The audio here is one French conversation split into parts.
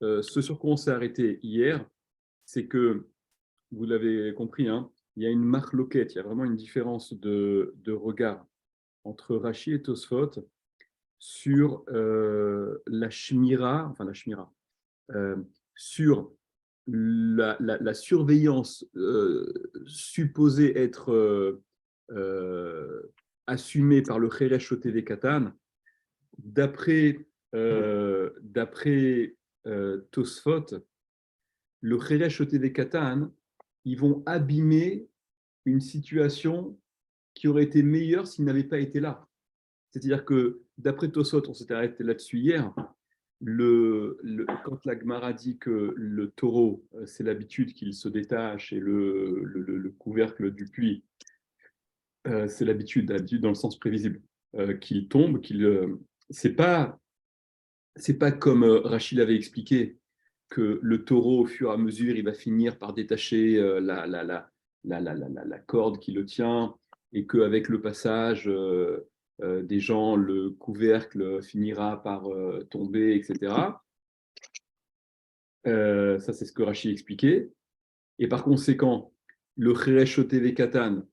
ce sur quoi on s'est arrêté hier, c'est que, vous l'avez compris, hein, il y a une marloquette, il y a vraiment une différence de regard entre Rashi et Tosfot sur la shmira, enfin la shmira, sur la surveillance supposée être assumée par le Cheresh Otev Katan, d'après Tosfot, le Cheresh Otev Katan, ils vont abîmer une situation qui aurait été meilleure s'il n'avait pas été là. C'est-à-dire que, d'après Tosfot, on s'était arrêté là-dessus hier, quand la Gemara dit que le taureau, c'est l'habitude qu'il se détache et le couvercle du puits, c'est l'habitude dans le sens prévisible, qu'il tombe, c'est pas comme Rachid l'avait expliqué, que le taureau, au fur et à mesure, il va finir par détacher la corde qui le tient, et qu'avec le passage des gens, le couvercle finira par tomber, etc. Ça, c'est ce que Rachid expliquait. Et par conséquent, le Cheresh Otev Katan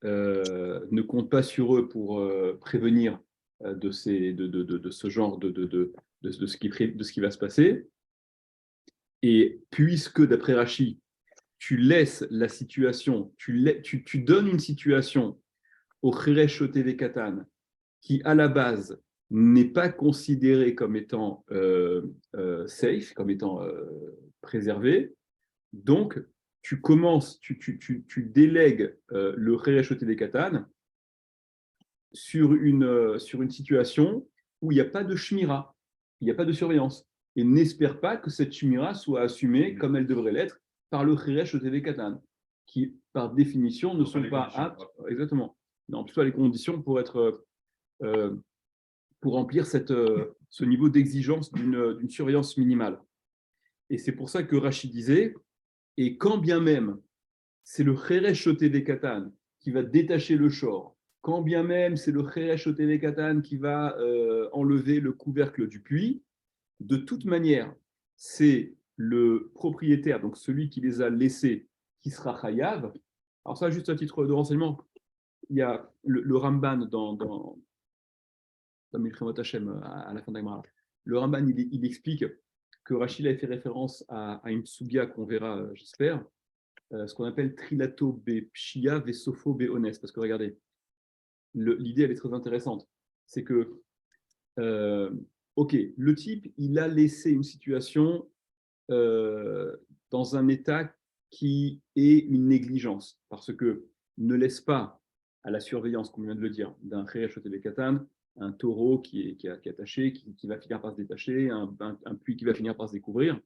ne compte pas sur eux pour prévenir de ce genre de ce qui va se passer. Et puisque, d'après Rachid, tu laisses la situation, tu donnes une situation au Cheresh Otev Katan qui, à la base, n'est pas considéré comme étant safe, comme étant préservé, donc tu commences, tu délègues le Cheresh Otev Katan sur une situation où il n'y a pas de shmira, il n'y a pas de surveillance. Et n'espère pas que cette shmira soit assumée comme elle devrait l'être par le Cheresh Otev Katan, qui, par définition, ne sont pas aptes. Exactement. Non, plutôt les conditions pour remplir ce niveau d'exigence d'une surveillance minimale. Et c'est pour ça que Rachid disait, et quand bien même c'est le Cheresh Otev Katan qui va détacher le shor, quand bien même c'est le Cheresh Otev Katan qui va enlever le couvercle du puits, de toute manière, c'est le propriétaire, donc celui qui les a laissés, qui sera chayav. Alors ça, juste à titre de renseignement, il y a le Ramban dans Milchemot Hashem, à la fin d'Agmara. Le Ramban, il explique que Rachid a fait référence à une sugia qu'on verra, j'espère, ce qu'on appelle trilato be pshia ve sofo be ones. Parce que regardez, l'idée, elle est très intéressante. C'est que, ok, le type, il a laissé une situation dans un état qui est une négligence, parce que ne laisse pas à la surveillance, comme on vient de le dire, d'un Cheresh Otev Katan, un taureau qui est attaché, qui va finir par se détacher, un puits qui va finir par se découvrir.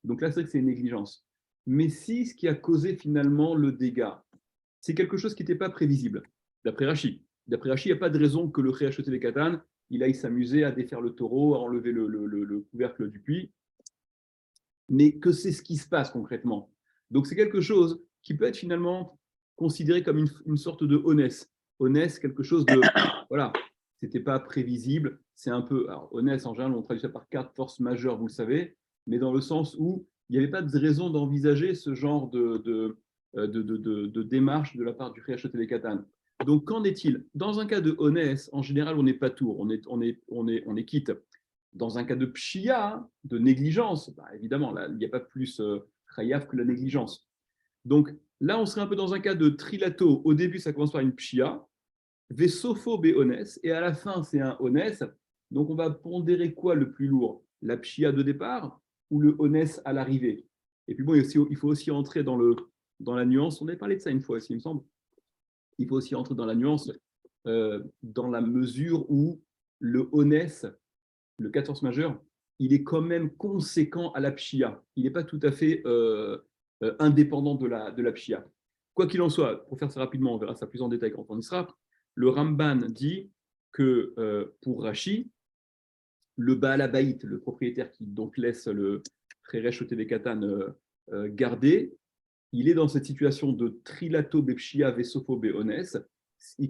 Donc là, c'est vrai que c'est une négligence. Mais si ce qui a causé finalement le dégât, c'est quelque chose qui n'était pas prévisible, d'après Rachid. D'après Rachid, il n'y a pas de raison que le Cheresh Otev Katan, il aille s'amuser à défaire le taureau, à enlever le couvercle du puits, mais que c'est ce qui se passe concrètement. Donc c'est quelque chose qui peut être finalement considéré comme une sorte de honnête. Honnête, quelque chose de, voilà, c'était pas prévisible, c'est un peu, alors honnête en général on traduit ça par carte force majeure, vous le savez, mais dans le sens où il n'y avait pas de raison d'envisager ce genre de démarche de la part du Cheresh Otev Katan. Donc qu'en est-il? Dans un cas de honnête, en général on n'est pas tour, on est quitte. Dans un cas de pshia, de négligence, bah, évidemment, là, il n'y a pas plus chayav que la négligence. Donc là, on serait un peu dans un cas de trilato. Au début, ça commence par une pshia, vesofo be ones, et à la fin, c'est un ones. Donc on va pondérer quoi le plus lourd? La pshia de départ ou le ones à l'arrivée? Et puis bon, il faut aussi entrer dans la nuance. On avait parlé de ça une fois aussi, il me semble. Il faut aussi entrer dans la nuance dans la mesure où le ones, le 14 majeur, il est quand même conséquent à la pshia. Il n'est pas tout à fait indépendant de la pshia. Quoi qu'il en soit, pour faire ça rapidement, on verra ça plus en détail quand on y sera, le Ramban dit que pour Rashi, le Baal Habayit, le propriétaire qui donc laisse le Cheresh Otev Katan garder, il est dans cette situation de trilato be pshia vesofo be ones.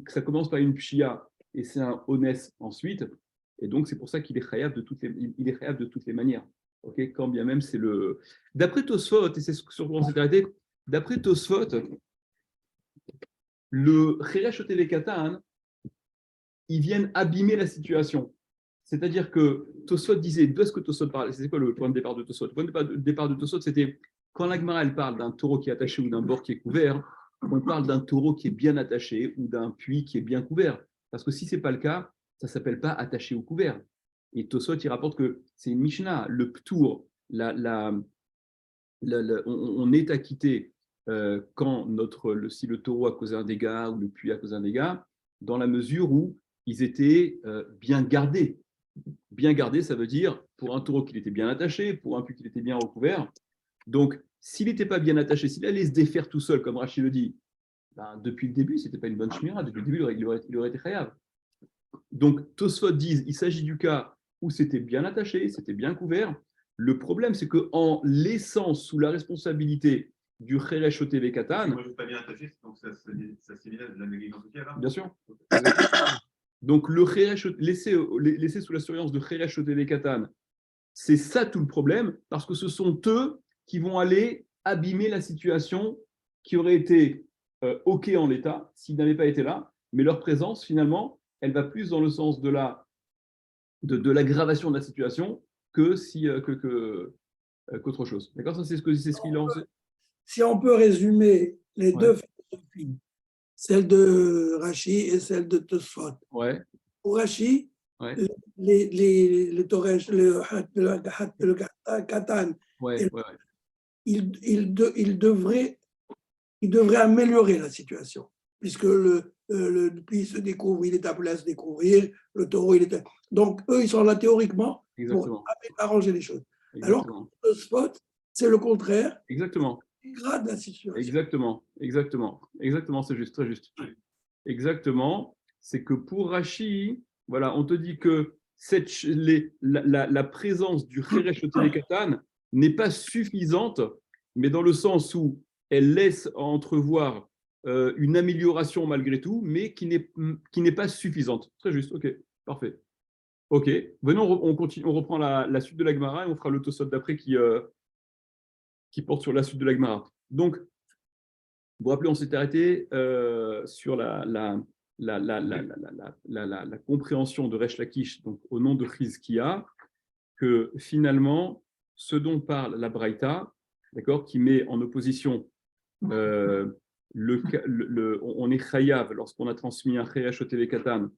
Ça commence par une pshia et c'est un ones ensuite. Et donc, c'est pour ça qu'il est chayav de toutes les manières. Ok, quand bien même c'est le. D'après Tosfot, et c'est sur quoi on s'est arrêté, d'après Tosfot, le Cheresh Otelekatan, ils viennent abîmer la situation. C'est-à-dire que Tosfot disait, d'où est-ce que Tosfot parle? C'est quoi le point de départ de Tosfot? Le point de départ de Tosfot, c'était quand l'Agmara elle parle d'un taureau qui est attaché ou d'un bord qui est couvert, on parle d'un taureau qui est bien attaché ou d'un puits qui est bien couvert. Parce que si ce n'est pas le cas, ça ne s'appelle pas attaché ou couvert. Et Tosfot, il rapporte que c'est une Mishnah, le ptour, on est acquitté quand si le taureau a causé un dégât ou le puits a causé un dégât, dans la mesure où ils étaient bien gardés. Bien gardé, ça veut dire pour un taureau qu'il était bien attaché, pour un puits qu'il était bien recouvert. Donc, s'il n'était pas bien attaché, s'il allait se défaire tout seul, comme Rachid le dit, ben, depuis le début, ce n'était pas une bonne shmira. Depuis le début, il aurait été khayab. Donc, Tosfot disent il s'agit du cas où c'était bien attaché, c'était bien couvert. Le problème, c'est qu'en laissant sous la responsabilité du Cheresh Otev Katan. Moi, je ne suis pas bien attaché, donc ça s'élimine de la négligence sociale. Bien sûr. Donc, le laisser sous la surveillance de Cheresh Otev Katan, c'est ça tout le problème, parce que ce sont eux qui vont aller abîmer la situation qui aurait été OK en l'état s'ils n'avaient pas été là, mais leur présence, finalement, elle va plus dans le sens de l'aggravation de la situation qu'autre chose. D'accord? Ça, c'est ce qu'il en sait. Si on peut résumer les deux philosophies, celle de Rashi et celle de Tosfot. Ouais. Pour Rashi, ouais. le Toresh, le Katan, il devrait améliorer la situation, puisque le puits se découvre, il est appelé à se découvrir, le taureau, donc eux, ils sont là théoriquement pour arranger les choses. Exactement. Alors que le spot, c'est le contraire. Exactement. Il grade la situation. Exactement, c'est juste, très juste. Exactement, c'est que pour Rashi, voilà, on te dit que la présence du Cheresh Otelekatan n'est pas suffisante, mais dans le sens où elle laisse entrevoir une amélioration malgré tout, mais qui n'est pas suffisante. Très juste, ok, parfait. Ok, venons, on continue, on reprend la suite de la Gemara et on fera le Tosot d'après qui porte sur la suite de la Gemara. Donc, vous vous rappelez, on s'est arrêté sur la compréhension de Resh Lakish, donc au nom de Chizkia, que finalement, ce dont parle la Braïta, d'accord, qui met en opposition on est chayav lorsqu'on a transmis un cheresh au Katan,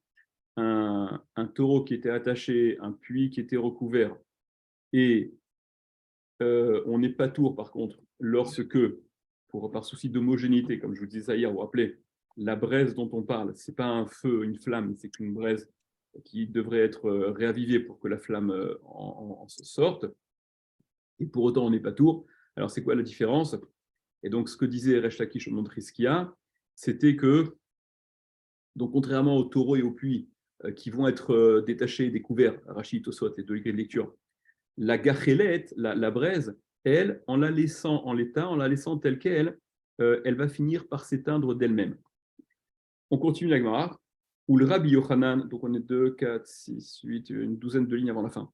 un taureau qui était attaché, un puits qui était recouvert, et on n'est pas tour par contre lorsque, par souci d'homogénéité, comme je vous disais hier, vous vous rappelez, la braise dont on parle, ce n'est pas un feu, une flamme, c'est qu'une braise qui devrait être réavivée pour que la flamme en sorte. Et pour autant, on n'est pas tour. Alors, c'est quoi la différence? Et donc, ce que disait Resh Lakish au Mont Rizkia, c'était que, donc, contrairement aux taureaux et aux puits qui vont être détachés, découverts, Rachid, Tosot, les deux degrés de lecture, la gachelette, la braise, elle, en la laissant en l'état, en la laissant telle qu'elle, elle va finir par s'éteindre d'elle-même. On continue la Gemara, où le Rabbi Yochanan, donc on est 2, 4, 6, 8, une douzaine de lignes avant la fin,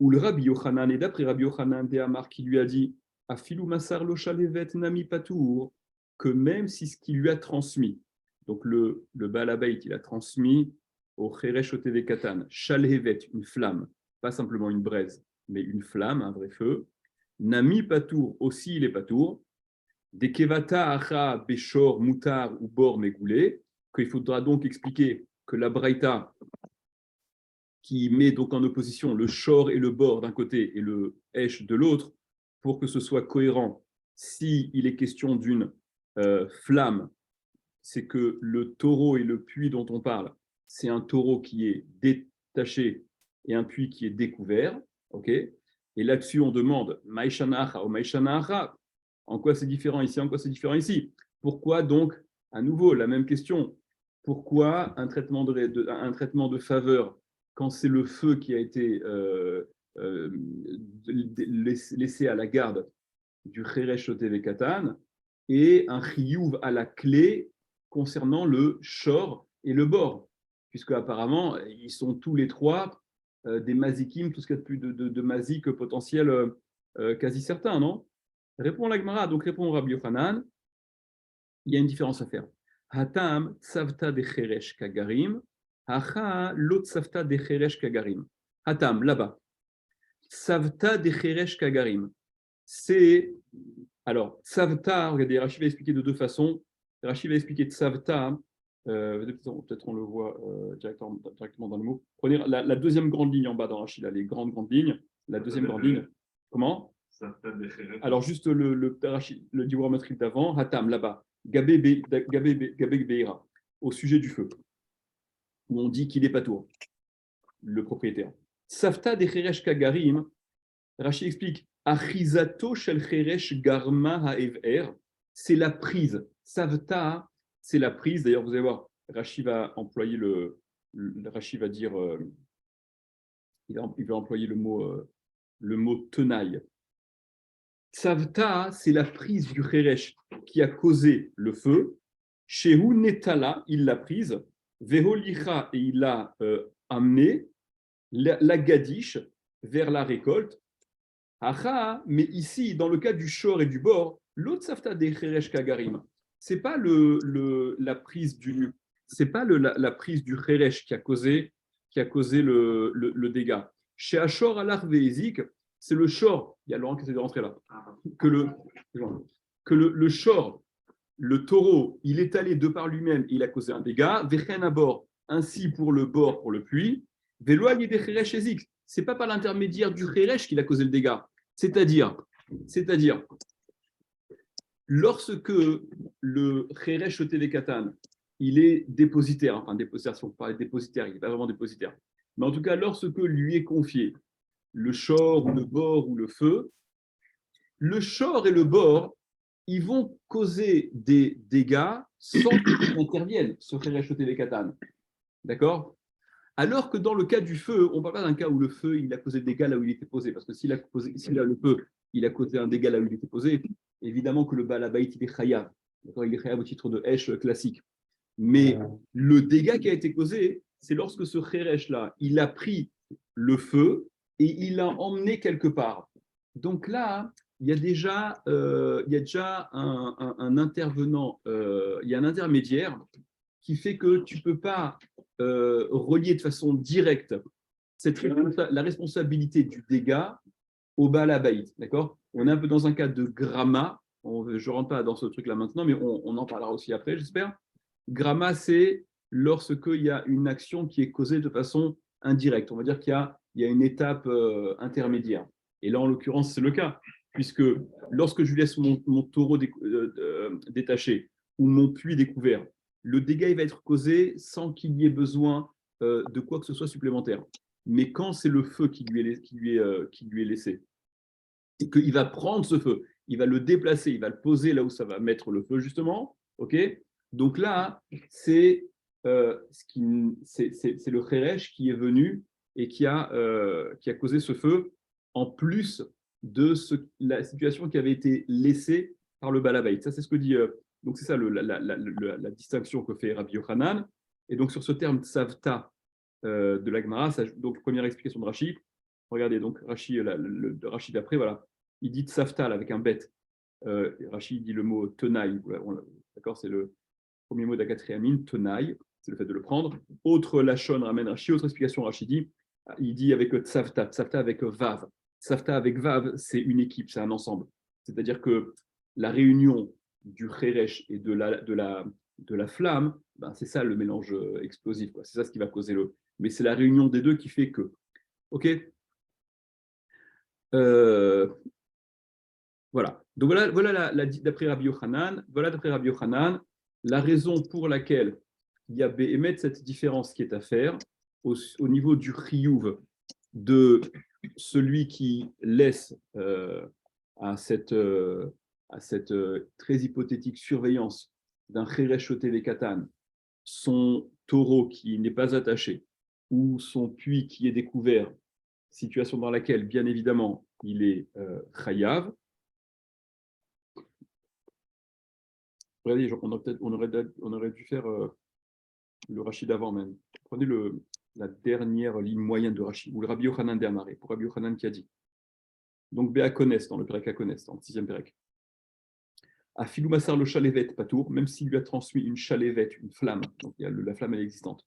où le Rabbi Yochanan, et d'après Rabbi Yochanan de Amar, qui lui a dit Afilu Masar lo shalevet nami patour, que même si ce qu'il lui a transmis, donc le Baal Habayit, il a transmis au Cheresh Otev Katan, shalevet, une flamme, pas simplement une braise, mais une flamme, un vrai feu. Nami patour, aussi il est patour. Des kevata acha beshor mutar ou bor megoulé, qu'il faudra donc expliquer que la braïta qui met donc en opposition le shor et le bor d'un côté et le esh de l'autre, pour que ce soit cohérent, s'il est question d'une flamme, c'est que le taureau et le puits dont on parle, c'est un taureau qui est détaché et un puits qui est découvert. Okay, et là-dessus, on demande Maïshanacha ou Maïshanacha. En quoi c'est différent ici? En quoi c'est différent ici? Pourquoi donc, à nouveau, la même question, pourquoi un traitement de faveur quand c'est le feu qui a été laissé à la garde du Cheresh Otev Katan et un chiyuv à la clé concernant le shor et le bor, puisque apparemment ils sont tous les trois des mazikim, tout ce qu'il y a de plus de mazik potentiel quasi certain, non? Répond la Gemara, donc répond Rabbi Yochanan, il y a une différence à faire. Hatam tsavta de cheresh kagarim, hacha lot tsavta de cheresh kagarim. Hatam, là-bas. Tsavta de cheresh kagarim. C'est. Alors, tsavta, regardez, Rachid va expliquer de deux façons. Rachid va expliquer tsavta, peut-être on le voit directement dans le mot. Prenez la deuxième grande ligne en bas dans Rachid, les grandes lignes. La deuxième grande ligne. Comment? Alors, juste le divoire métrique d'avant, Hatam, là-bas, Gabé Beira, au sujet du feu, où on dit qu'il est patour, le propriétaire. Safta de Cheresh Kagarim, Rachid explique, Achizato shel Cheresh Garma Haever, c'est la prise. Savta, c'est la prise. D'ailleurs, vous allez voir, Rachid va employer Rachid va dire, il va employer le mot tenaille. Savta, c'est la prise du Cheresh qui a causé le feu. Shehu Netala, il l'a prise. Veholicha, et il l'a amené. La Gadish vers la récolte. Acha, mais ici, dans le cas du shor et du bord, l'autre Savta des Cheresh Kagarim, c'est pas la prise du. C'est pas la prise du Cheresh qui a causé le dégât. Chez Ashor Alar Vezik, c'est le shor, il y a Laurent qui essaie de rentrer là, que le shor, le taureau, il est allé de par lui-même, il a causé un dégât, Vechen à bord, ainsi pour le bord, pour le puits, Veloagne des Cheresh Ezik, c'est pas par l'intermédiaire du Cheresh qu'il a causé le dégât, c'est-à-dire, lorsque le Cheresh Otevekatan, il est dépositaire, enfin dépositaire, si on parle de dépositaire, il n'est pas vraiment dépositaire, mais en tout cas, lorsque lui est confié le shor, ou le bord, ou le feu, le shor et le bord, ils vont causer des dégâts sans qu'ils interviennent, ce Cheresh Otevekatan. D'accord? Alors que dans le cas du feu, on ne parle pas d'un cas où le feu il a causé des dégâts là où il était posé, parce que s'il a le feu, il a causé un dégât là où il était posé, évidemment que le balabait il est chayav, il est chayav au titre de hesh classique. Mais le dégât qui a été causé, c'est lorsque ce cheresh là, il a pris le feu et il l'a emmené quelque part. Donc là, il y a déjà un intervenant, il y a un intermédiaire qui fait que tu ne peux pas relier de façon directe la responsabilité du dégât au balabait. D'accord? On est un peu dans un cas de gramma. Je ne rentre pas dans ce truc-là maintenant, mais on en parlera aussi après, j'espère. Gramma, c'est lorsqu'il y a une action qui est causée de façon indirecte. On va dire qu'il y a une étape intermédiaire. Et là, en l'occurrence, c'est le cas, puisque lorsque je laisse mon taureau détaché ou mon puits découvert, le dégât il va être causé sans qu'il y ait besoin de quoi que ce soit supplémentaire. Mais quand c'est le feu qui lui est laissé, et qu'il va prendre ce feu, il va le déplacer, il va le poser là où ça va mettre le feu, justement. Ok. Donc là, c'est le Cheresh qui est venu et qui a causé ce feu, en plus de la situation qui avait été laissée par le balabait. Ça, c'est ce que dit. Donc, c'est ça la distinction que fait Rabbi Yochanan. Et donc, sur ce terme savta de l'Agmara, donc, première explication de Rashi. Regardez, donc, Rashi d'après, voilà. Il dit tsaftal avec un bet. Rashi dit le mot tenaille. D'accord, c'est le premier mot d'Akatriamine, tenaille, c'est le fait de le prendre. Autre lachon ramène Rashi, autre explication Rashi dit, il dit avec tsafta, tsafta avec vav. Tsafta avec vav, c'est une équipe, c'est un ensemble. C'est-à-dire que la réunion du cheresh et de la flamme, ben c'est ça le mélange explosif. C'est ça ce qui va causer le. Mais c'est la réunion des deux qui fait que. Ok. Voilà. Donc voilà d'après Rabbi Yochanan, la raison pour laquelle il y a émettre cette différence qui est à faire au niveau du chiyuv de celui qui laisse à cette très hypothétique surveillance d'un cheresh otevekatan son taureau qui n'est pas attaché ou son puits qui est découvert, situation dans laquelle bien évidemment il est chayav. Regardez, on aurait dû faire le Rachid avant même. Prenez la dernière ligne moyenne de Rashi, ou le Rabbi Yochanan de Amaré, pour Rabbi Yochanan qui a dit. Donc, Béakones, dans le Pérek Akones, dans le 6e Pérek. À Filou Massar le Chalevet Patour, même s'il lui a transmis une Chalevet, une flamme, donc la flamme elle est existante.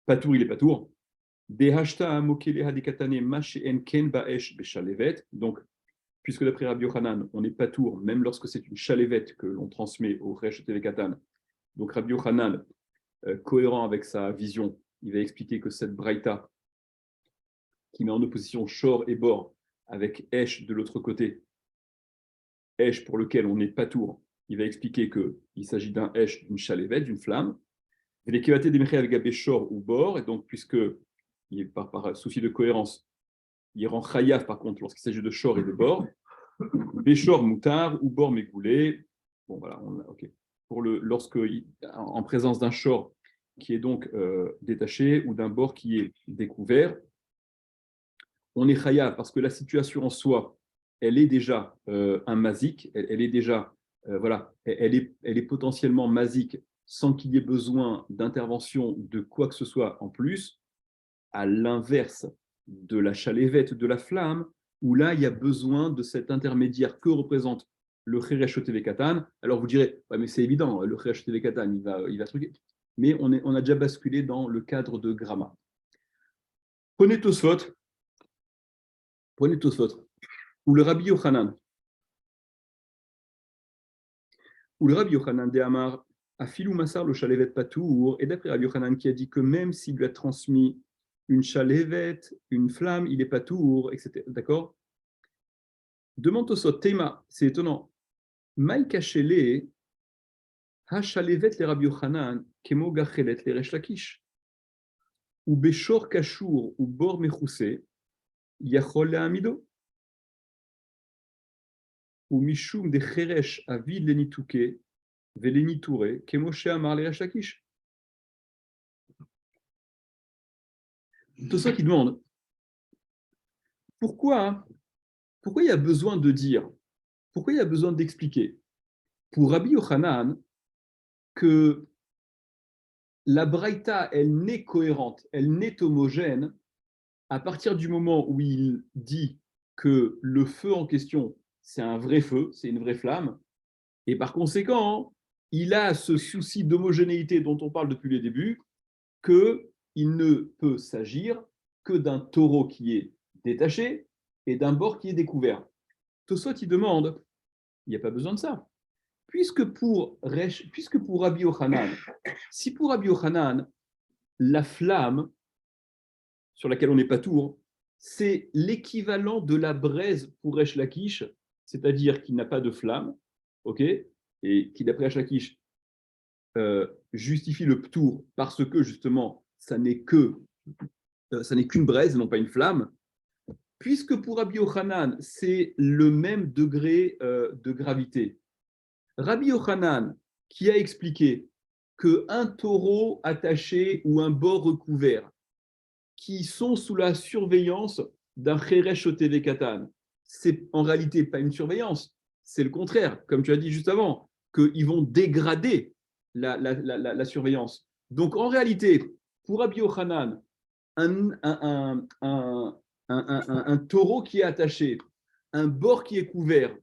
Patour, il est Patour. Donc, puisque d'après Rabbi Yochanan, on est Patour, même lorsque c'est une Chalevet que l'on transmet au Resh Tevé Katan. Donc, Rabbi Yochanan, cohérent avec sa vision, il va expliquer que cette Braïta, qui met en opposition Shor et Bor, avec Esh de l'autre côté, Esh pour lequel on est Patour, il va expliquer qu'il s'agit d'un Esh, d'une Chalevet, d'une flamme. Les Kevaté Demechei avec Shor ou Bor, et donc, puisque par souci de cohérence, il rend Chayav par contre lorsqu'il s'agit de Shor et de Bor, Béchor Moutar ou Bor Mégoulé. Bon, voilà, ok. En présence d'un Shor qui est donc détaché ou d'un Bor qui est découvert, on est Chayav parce que la situation en soi, elle est déjà un mazik, elle est déjà, voilà, elle est potentiellement mazik sans qu'il y ait besoin d'intervention de quoi que ce soit en plus, à l'inverse de la chalévette de la flamme, où là, il y a besoin de cet intermédiaire que représente le Cheresh TV Katan. Alors vous direz, ouais, mais c'est évident, le Cheresh TV Katan, il va truquer. Mais on a déjà basculé dans le cadre de Gramma. Prenez Tosfot, ou le Rabbi Yochanan. Ou le Rabbi Yochanan de Amar, à Filou Massar le Chalevet Patour, et d'après Rabbi Yochanan qui a dit que même s'il lui a transmis une Chalevet, une flamme, il est Patour, etc. D'accord? Demande Tosfot, Tema, c'est étonnant. Maïka Shele, Ha Chalevet le Rabbi Yochanan, Kemo Gachelet le Resh Lakish. Ou Beshor Kashour, ou Bor Mechousse, Yachol le Amido. Ou Mishum de Cheresh Avid Lenitouke, Velenitoure, Kemoshe Amar le Resh Lakish. Tout ça qui demande pourquoi il y a besoin de dire, pourquoi il y a besoin d'expliquer pour Rabbi Yochanan que la Braïta, elle n'est cohérente, elle n'est homogène à partir du moment où il dit que le feu en question, c'est un vrai feu, c'est une vraie flamme, et par conséquent, il a ce souci d'homogénéité dont on parle depuis le début, qu'il ne peut s'agir que d'un taureau qui est détaché et d'un bord qui est découvert. Tosfot, il demande, il n'y a pas besoin de ça. Puisque pour Rabbi Yochanan, si pour Rabbi Yochanan, la flamme sur laquelle on n'est pas tour, c'est l'équivalent de la braise pour Resh Lakish, c'est-à-dire qu'il n'a pas de flamme, ok, et qui d'après Resh Lakish justifie le ptour parce que justement ça n'est qu'une braise, non pas une flamme. Puisque pour Rabbi Yochanan, c'est le même degré de gravité, Rabbi Yochanan, qui a expliqué qu'un taureau attaché ou un bord recouvert, qui sont sous la surveillance d'un Cheresh Oteve Katan, c'est en réalité pas une surveillance, c'est le contraire, comme tu as dit juste avant, qu'ils vont dégrader la surveillance. Donc en réalité, pour Rabbi Yochanan, un taureau qui est attaché, un bord qui est couvert,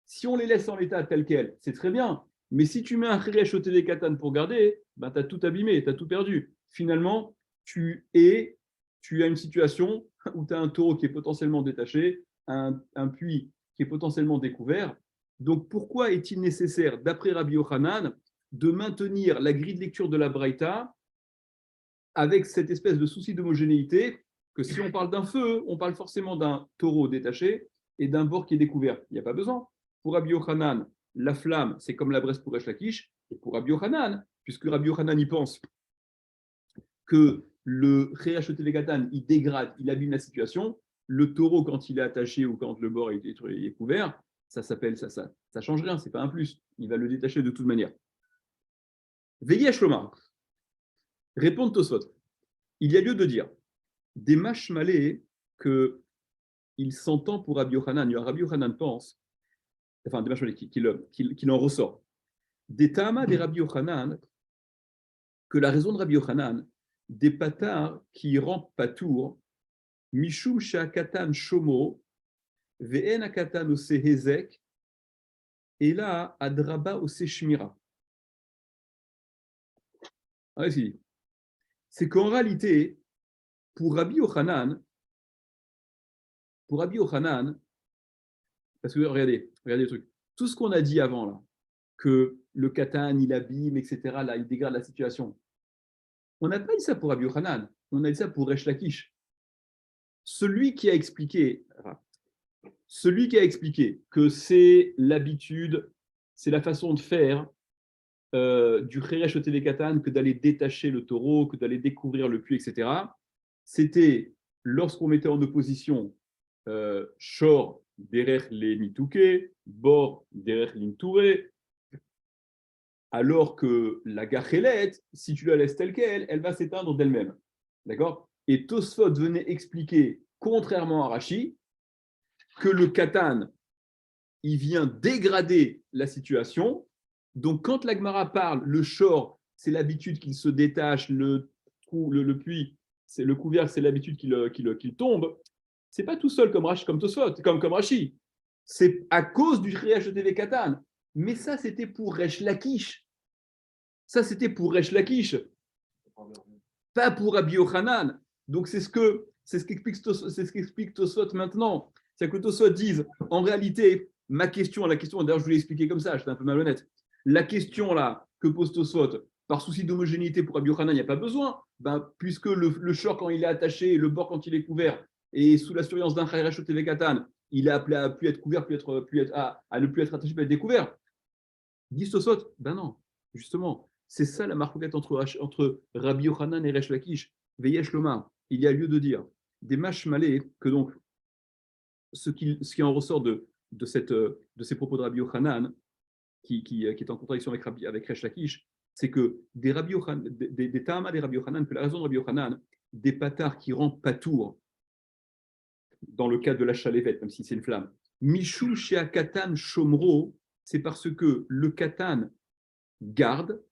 si on les laisse en l'état tel quel, c'est très bien. Mais si tu mets un Cheresh au TV Katan pour garder, ben, tu as tout abîmé, tu as tout perdu. Finalement, tu as une situation où tu as un taureau qui est potentiellement détaché, un puits qui est potentiellement découvert. Donc, pourquoi est-il nécessaire, d'après Rabbi Yochanan, de maintenir la grille de lecture de la Braïta avec cette espèce de souci d'homogénéité que si on parle d'un feu, on parle forcément d'un taureau détaché et d'un bord qui est découvert. Il n'y a pas besoin. Pour Rabbi Yochanan, la flamme, c'est comme la braise pour Resh Lakish. Et pour Rabbi Yochanan, puisque Rabbi Yochanan y pense que le Cheresh Oteve Katan, il dégrade, il abîme la situation, le taureau, quand il est attaché ou quand le bord est couvert, ça change rien, c'est pas un plus. Il va le détacher de toute manière. Veillez à Shlomar. Répondre Tosfot. Il y a lieu de dire des mashmalé que il s'entend pour Rabbi Yochanan. Rabbi Yochanan pense, enfin des mashmalé qu'il en ressort. Des Tama des Rabbi Yochanan, que la raison de Rabbi Yochanan, des patars qui rendent patour, Mishum she'akatan shomo, ve'en akatan ose hezek, et là, adraba ose shmira. C'est qu'en réalité, pour Rabbi Yochanan, parce que regardez le truc, tout ce qu'on a dit avant là, que le katan, il abîme, etc., là, il dégrade la situation. On n'a pas dit ça pour Rabbi Yochanan, on a dit ça pour Resh Lakish. Celui qui a expliqué que c'est l'habitude, c'est la façon de faire du Cheresh au Katan, que d'aller détacher le taureau, que d'aller découvrir le puits, etc., c'était lorsqu'on mettait en opposition Shor derrière les Mitouké, Bor derrière l'Intouré, alors que la Gachelet, si tu la laisses telle qu'elle, elle va s'éteindre d'elle-même. D'accord? Et Tosfot venait expliquer, contrairement à Rashi, que le Katan, il vient dégrader la situation. Donc, quand l'Agmara parle, le Shor, c'est l'habitude qu'il se détache, le puits, c'est le couvercle, c'est l'habitude qu'il tombe. C'est pas tout seul comme Tosfot, comme Rashi. C'est à cause du Resh TV Katan. Mais ça, c'était pour Resh Lakish. Pas pour Rabbi Yochanan. Donc, c'est ce qu'explique Tosfot maintenant. C'est que Tosfot dise, en réalité, la question, d'ailleurs, je vous l'ai expliqué comme ça, j'étais un peu malhonnête. La question là que pose Tosfot, par souci d'homogénéité pour Rabbi Yochanan, il n'y a pas besoin, puisque le short, quand il est attaché, le bord, quand il est couvert, et sous la surveillance d'un Chayash au TV Katan, il est appelé à plus être couvert, à ne plus être attaché, plus être découvert. Dit Tosfot, non, justement, c'est ça la marquette entre Rabbi Yochanan et Resh Lakish. Veyesh Lomar, il y a lieu de dire, des mashmalé, que donc, ce qui en ressort de ces propos de Rabbi Yochanan, qui est en contradiction avec Resh Lakish, c'est que des Tahama des Rabbi Yochanan, que la raison de Rabbi Yochanan, des patards qui rendent patour, dans le cas de la chalévette, même si c'est une flamme, Mishou Shea Katan Shomro, c'est parce que le Katan garde,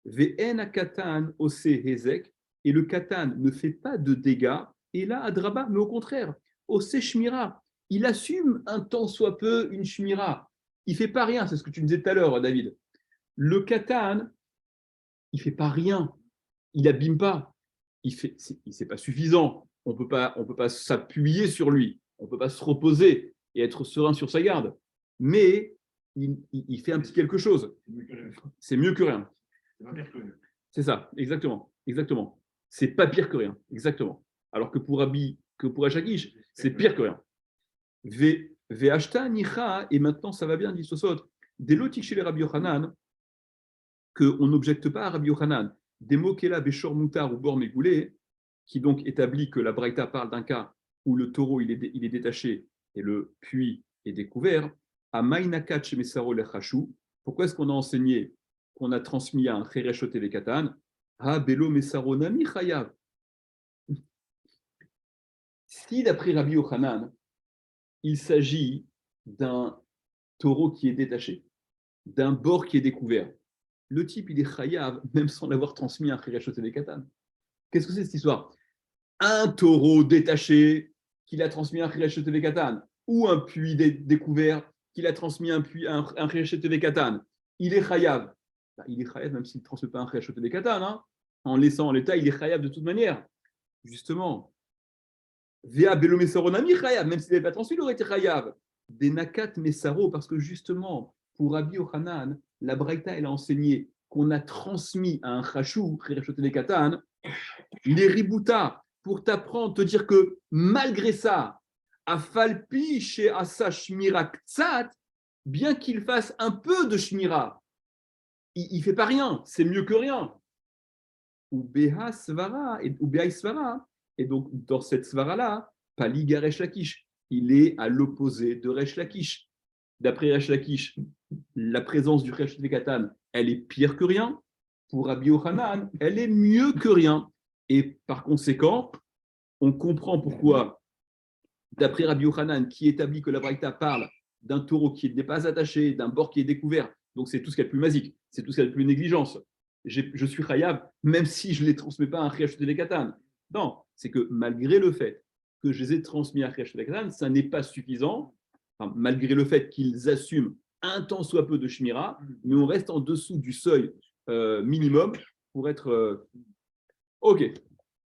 Ve'en Katan Ose Hezek, et le Katan ne fait pas de dégâts, et là, Adraba, mais au contraire, Ose Shmira, il assume un tant soit peu une Shmira. Il ne fait pas rien, c'est ce que tu me disais tout à l'heure, David. Le Katan, il ne fait pas rien, il n'abîme pas, c'est pas suffisant. On ne peut pas s'appuyer sur lui, on ne peut pas se reposer et être serein sur sa garde. Mais il fait un petit quelque chose. C'est mieux que rien. C'est ça, exactement. C'est pas pire que rien, exactement. Alors que pour Achakish, c'est pire que rien. Ve'ashta nicha, et maintenant ça va bien, dit Tosfot. Des lotiques chez les Rabbi Yochanan, qu'on n'objecte pas à Rabbi Yochanan. Des mots qu'elle a Béchor Moutar ou Bor Megoulé, qui donc établit que la Braïta parle d'un cas où le taureau il est détaché et le puits est découvert. À Maïnakat chez Mesaro Lechachou, pourquoi est-ce qu'on a enseigné, qu'on a transmis à un Cheresh TV Katan? Ha Belo Mesaro Nami Chayav. Si d'après Rabbi Yochanan, il s'agit d'un taureau qui est détaché, d'un bord qui est découvert, le type, il est chayav, même sans l'avoir transmis à un Cheresh TV Katan. Qu'est-ce que c'est cette histoire? Un taureau détaché qu'il a transmis à un Cheresh TV Katan, ou un puits découvert qu'il a transmis à un Cheresh TV Katan, il est chayav. Il est chayav même s'il ne transmet pas un Cheresh TV Katan. En laissant en l'état, il est chayav de toute manière. Justement. Via Belo Mesaronami chayav, même s'il n'avait pas transmis, il aurait été chayav. Des nakat mesaro, parce que justement, pour Rabbi Yochanan, la Braïta, elle a enseigné qu'on a transmis à un chachou, Cheresh Katan, les ribouta, pour t'apprendre, te dire que malgré ça, Afalpi chez Asa Shmira Ktsat, bien qu'il fasse un peu de Shmira, il ne fait pas rien, c'est mieux que rien. Ou Beha Svara, et donc dans cette Svara-là, Paliga Resh Lakish, il est à l'opposé de Resh Lakish. D'après Resh Lakish, la présence du Cheresh Katan, elle est pire que rien. Pour Rabbi Yochanan, elle est mieux que rien. Et par conséquent, on comprend pourquoi, d'après Rabbi Yochanan, qui établit que la Braïta parle d'un taureau qui n'est pas attaché, d'un bord qui est découvert, donc c'est tout ce qu'il y a de plus masique, c'est tout ce qu'il y a de plus négligence. je suis chayav, même si je ne les transmets pas à un Riach Katan. Non, c'est que malgré le fait que je les ai transmis à Riach Katan, ça n'est pas suffisant, enfin, malgré le fait qu'ils assument un tant soit peu de Shmira, mais on reste en dessous du seuil minimum pour être OK.